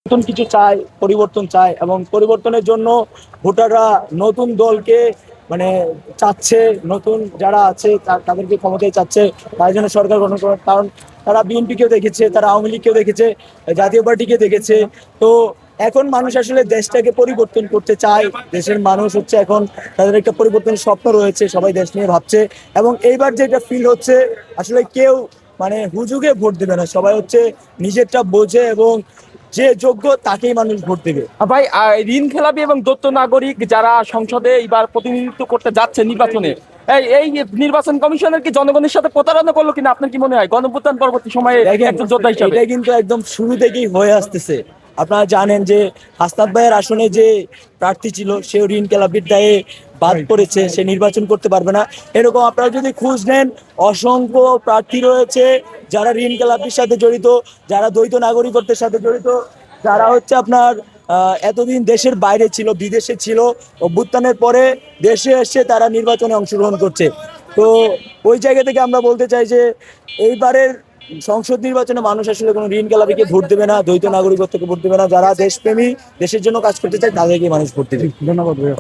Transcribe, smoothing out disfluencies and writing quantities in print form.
নতুন কিছু চায়, পরিবর্তন চায়, এবং পরিবর্তনের জন্য ভোটাররা নতুন দলকে মানে চাচ্ছে, নতুন যারা আছে তাদেরকে ক্ষমতায় চাচ্ছে, তাই জন্য সরকার গঠন করে। কারণ তারা বিএনপিকেও দেখেছে, তারা আওয়ামী লীগকেও দেখেছে, জাতীয় পার্টিকে দেখেছে। তো এখন মানুষ আসলে দেশটাকে পরিবর্তন করতে চায়। দেশের মানুষ হচ্ছে এখন তাদের একটা পরিবর্তনের স্বপ্ন রয়েছে, সবাই দেশ নিয়ে ভাবছে। এবং এইবার যেটা ফিল হচ্ছে, আসলে কেউ মানে হুজুগে ভোট দেবে না, সবাই হচ্ছে নিজেরটা বোঝে এবং যে যোগ্য তাকেই মানুষ ভোট দেবে। ভাই, ঋণ খেলাপি এবং দৈত্য নাগরিক যারা সংসদে এবার প্রতিনিধিত্ব করতে যাচ্ছে নির্বাচনে, এই এই নির্বাচন কমিশনের কি জনগণের সাথে প্রতারণা করলো কিনা আপনার কি মনে হয় গণভ্যুত্থান পরবর্তী সময়ে দেখেন, একজন যোদ্ধা হিসাবে? এটা কিন্তু একদম শুরু থেকেই হয়ে আসতেছে। আপনারা জানেন যে হাসনাত ভাইয়ের আসনে যে প্রার্থী ছিল সেও ঋণ খেলাপির দায়ে বাদ পড়েছে, সে নির্বাচন করতে পারবে না। এরকম আপনারা যদি খোঁজ নেন, অসংখ্য প্রার্থী রয়েছে যারা ঋণ খেলাপির সাথে জড়িত, যারা দ্বৈত নাগরিকত্বের সাথে জড়িত, যারা হচ্ছে আপনার এতদিন দেশের বাইরে ছিল, বিদেশে ছিল, অভ্যুত্থানের পরে দেশে এসে তারা নির্বাচনে অংশগ্রহণ করছে। তো ওই জায়গা থেকে আমরা বলতে চাই যে এইবারের সংসদ নির্বাচনে মানুষ আসলে কোনো ঋণ খেলাপিকে ভোট দেবে না, দ্বৈত নাগরিকত্বকে ভোট দেবে না। যারা দেশপ্রেমী, দেশের জন্য কাজ করতে চায়, তাদেরকে মানুষ ভোট দেবে। ধন্যবাদ ভাইয়া।